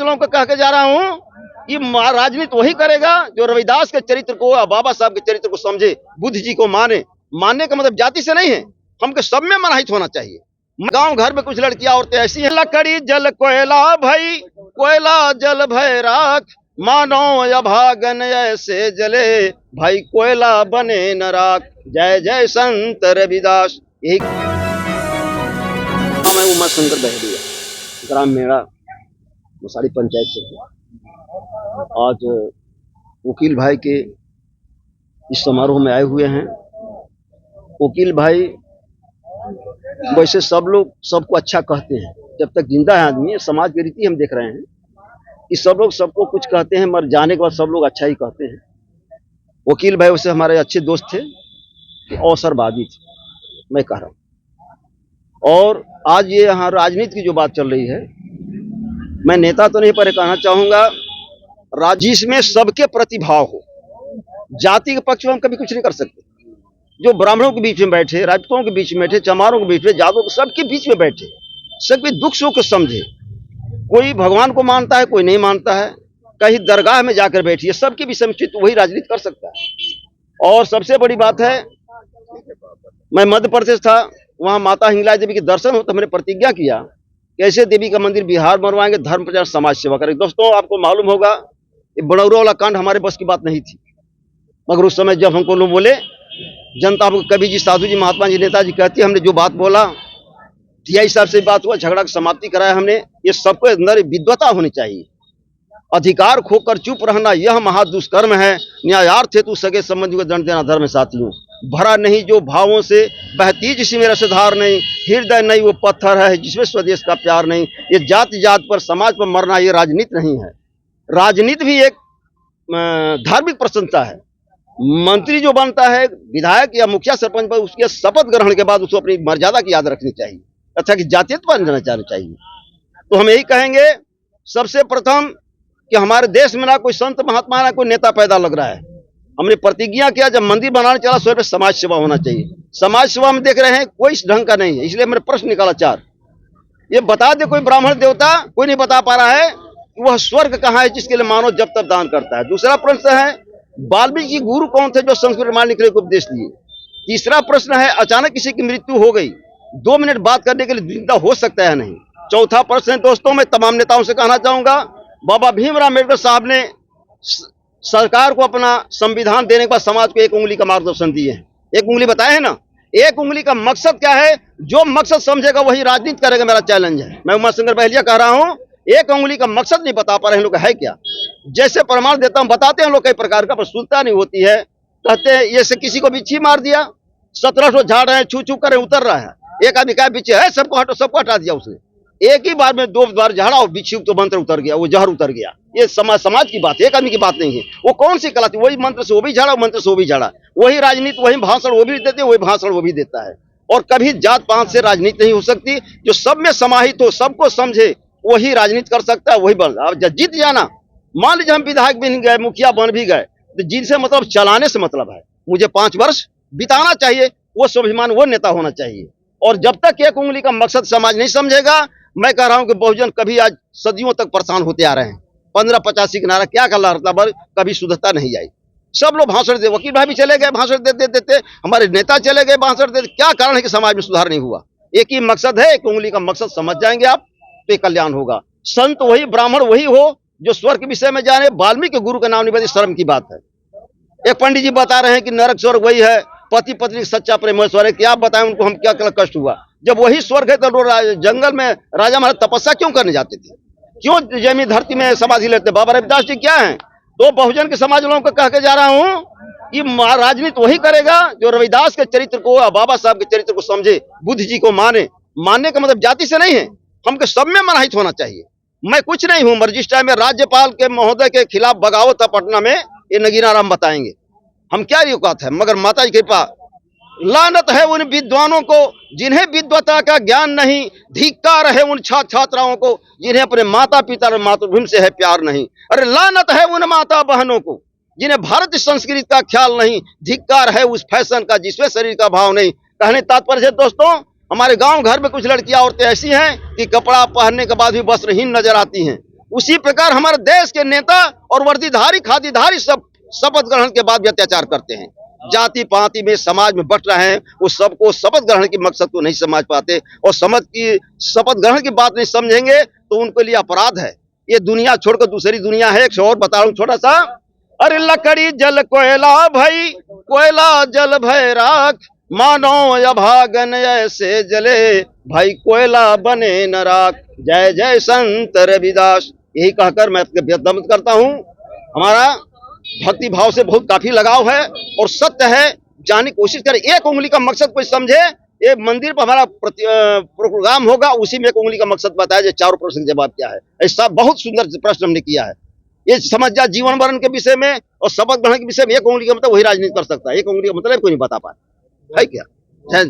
लोगों को कह के जा रहा हूँ कि राजनीति वही करेगा जो रविदास के चरित्र को, बाबा साहब के चरित्र को समझे, बुद्ध जी को माने। मानने का मतलब जाति से नहीं है, हमको सब में मनाहित होना चाहिए। गांव घर में कुछ लड़कियां औरतें ऐसी हैं, लकड़ी जल कोयला भई, कोयला जल भय राख, मानो अभागन ऐसे जले, भाई कोयला बने न राख। जय जय संत रविदास। यही मैं उमा शंकर बहलिया, ग्राम मेड़ा, मुसाड़ी पंचायत से। आज वकील भाई के इस समारोह में आए हुए हैं। वकील भाई वैसे सब लोग सबको अच्छा कहते हैं, जब तक जिंदा है आदमी। समाज की रीति हम देख रहे हैं कि सब लोग सबको कुछ कहते हैं, मर जाने के बाद सब लोग अच्छा ही कहते हैं। वकील भाई वैसे हमारे अच्छे दोस्त थे, अवसरवादी थे, मैं कह रहा हूँ। और आज ये यहाँ राजनीति की जो बात चल रही है, मैं नेता तो नहीं पर कहना चाहूंगा, जिसमें सबके प्रतिभाव हो। जाति के पक्ष में हम कभी कुछ नहीं कर सकते। जो ब्राह्मणों के बीच में बैठे, राजपूतों के बीच में बैठे, चमारों के बीच में, जादवों के, सबके बीच में बैठे, सबके दुख सुख को समझे। कोई भगवान को मानता है, कोई नहीं मानता है, कहीं दरगाह में जाकर बैठिए, सबके विषय में चित्त वही राजनीति कर सकता है। और सबसे बड़ी बात है, मैं मध्य प्रदेश था, वहां माता हिंगलाई देवी के दर्शन हो तो हमने प्रतिज्ञा किया कि ऐसे देवी का मंदिर बिहार बनवाएंगे, धर्म प्रचार समाज सेवा करेंगे। दोस्तों, आपको मालूम होगा ये बड़ौरा वाला कांड हमारे बस की बात नहीं थी, मगर उस समय जब हमको लोग बोले, जनता हमको कवि जी, साधु जी, महात्मा जी, नेताजी कहती, हमने जो बात बोला टीआई साहब से बात हुआ, झगड़ा की समाप्ति कराया हमने। ये सबके अंदर विद्वता होनी चाहिए। अधिकार खोकर चुप रहना यह महादुष्कर्म है, न्यायार्थ हेतु सगे संबंधी को दंड देना धर्म साथियों। भरा नहीं जो भावों से, बहती जिसमें रसधार नहीं, हृदय नहीं वो पत्थर है जिसमें स्वदेश का प्यार नहीं। ये जाति जात पर, समाज पर मरना ये राजनीति नहीं है। राजनीति भी एक धार्मिक प्रसन्नता है। मंत्री जो बनता है, विधायक या मुखिया सरपंच पर, उसके शपथ ग्रहण के बाद उसको अपनी मर्यादा की याद रखनी चाहिए, अच्छा कि जातीयत पर जाना चाहिए। तो हम यही कहेंगे, सबसे प्रथम कि हमारे देश में ना कोई संत महात्मा, ना कोई नेता पैदा लग रहा है। हमने प्रतिज्ञा किया, जब मंदिर बनाने चला, स्वयं समाज सेवा होना चाहिए। समाज सेवा में देख रहे हैं कोई इस ढंग का नहीं है, इसलिए मैंने प्रश्न निकाला 4। ये बता दे कोई ब्राह्मण देवता, कोई नहीं बता पा रहा है वह स्वर्ग कहाँ है जिसके लिए मानव जब तक दान करता है। दूसरा प्रश्न है, वाल्मीकि गुरु कौन थे जो संस्कृत रामायण लिखने को उपदेश दिए। तीसरा प्रश्न है, अचानक किसी की मृत्यु हो गई, 2 मिनट बात करने के लिए जिंदा हो सकता है नहीं। चौथा प्रश्न है, दोस्तों मैं तमाम नेताओं से कहना चाहूंगा, बाबा भीमराव अम्बेडकर साहब ने सरकार को अपना संविधान देने के बाद समाज को 1 उंगली का मार्गदर्शन दिए हैं। 1 उंगली बताए हैं ना, 1 उंगली का मकसद क्या है, जो मकसद समझेगा वही राजनीति करेगा, मेरा चैलेंज है। मैं उमा शंकर बहलिया कह रहा हूं, 1 उंगली का मकसद नहीं बता पा रहे हैं लोग, है क्या। जैसे प्रमाण देता हूं, बताते हैं लोग कई प्रकार का, पर सुनता नहीं होती है। कहते हैं ये से किसी को बिच्छी मार दिया, 1700 झाड़ रहे हैं, छू छू कर उतर रहा है, एक आदमी क्या बिच्छी है, सबको हटो, सबको हटा दिया उसने। एक ही बार में 2 बार झाड़ा और बिच्छी तो मंत्र उतर गया, वो जहर उतर गया। ये समाज की बात है, एक आदमी की बात नहीं है। वो कौन सी कला थी, वही मंत्र से वो भी झाड़ा, मंत्र से वो भी झाड़ा, वही राजनीति, वही भाषण वो भी देते, वही भाषण वो भी देता है। और कभी जात पात से राजनीति नहीं हो सकती। जो सब में समाहित हो, सबको समझे, वही राजनीति कर सकता है, वही बन। अब जीत जाना, मान लीजिए हम विधायक बन गए, मुखिया बन भी गए, तो जिनसे मतलब चलाने से मतलब है, मुझे 5 वर्ष बिताना चाहिए, वो स्वाभिमान, वो नेता होना चाहिए। और जब तक 1 उंगली का मकसद समाज नहीं समझेगा, मैं कह रहा हूं कि बहुजन कभी आज सदियों तक परेशान होते आ रहे हैं। 1585 के नारा क्या कर रहा था, कभी शुद्धता नहीं आई। सब लोग भाषण दे, वकील भाई भी चले गए भाषण देते, हमारे नेता चले गए भाषण देते। क्या कारण है कि समाज में सुधार नहीं हुआ। एक ही मकसद है, 1 उंगली का मकसद समझ जाएंगे आप तो कल्याण होगा। संत वही, ब्राह्मण वही हो जो स्वर्ग के विषय में जाने। वाल्मीकि गुरु का नाम नहीं बता, शर्म की बात है। एक पंडित जी बता रहे हैं कि नरक स्वर्ग वही है, पति पत्नी सच्चा प्रेम है। क्या बताएं उनको, हम क्या कष्ट हुआ। जब वही स्वर्ग है तो जंगल में राजा महाराज तपस्या क्यों करने जाते थे, क्यों जमीन धरती में समाधि लेते। बाबा रविदास जी क्या है। तो बहुजन के समाज वालों को कह के जा रहा हूं कि राजनीति वही करेगा जो रविदास के चरित्र को, बाबा साहब के चरित्र को समझे, बुद्ध जी को माने। मानने का मतलब जाति से नहीं है, हमको सब में मनाहित होना चाहिए। मैं कुछ नहीं हूं, मर्जिस्टा में राज्यपाल के महोदय के खिलाफ बगावत था पटना में, ये नगीना राम बताएंगे हम क्या औकात है। मगर माता की कृपा, लानत है उन विद्वानों को जिन्हें विद्वता का ज्ञान नहीं, धिक्कार है उन छात्राओं को जिन्हें अपने माता पिता और मातृभूमि से है प्यार नहीं। अरे लानत है उन माता बहनों को जिन्हें भारतीय संस्कृति का ख्याल नहीं, धिक्कार है उस फैशन का जिसमें शरीर का भाव नहीं। कहने तात्पर्य है दोस्तों, हमारे गांव घर में कुछ लड़कियां औरतें ऐसी हैं कि कपड़ा पहनने के बाद भी वस्त्रहीन नजर आती हैं। उसी प्रकार हमारे देश के नेता और वर्दीधारी खादीधारी सब शपथ ग्रहण के बाद भी अत्याचार करते हैं। जाति पाति में समाज में बट रहे हैं, वो सबको शपथ ग्रहण के मकसद को नहीं समझ पाते और शपथ ग्रहण की बात नहीं समझेंगे तो उनके लिए अपराध है। ये दुनिया छोड़कर दूसरी दुनिया है। एक और बता रहा हूं छोटा सा, अरे लकड़ी जल कोयला भई, कोयला जल भय राख, मानो अभागन ऐसे जले, भाई कोयला बने न राख। जय जय संत रविदास। यही कहकर मैं दमन करता हूँ। हमारा भक्ति भाव से बहुत काफी लगाव है और सत्य है जानने की कोशिश करें। एक उंगली का मकसद कोई समझे, ये मंदिर पर हमारा प्रोग्राम होगा, उसी में एक उंगली का मकसद बताया जाए। चारों प्रश्न का जवाब क्या है, ऐसा बहुत सुंदर प्रश्न हमने किया है। ये समझ जा जीवन मरण के विषय में और शपथ ग्रहण के विषय में एक उंगली का मतलब वही राजनीति कर सकता है। एक उंगली का मतलब कोई नहीं बता पाए, है क्या? जय।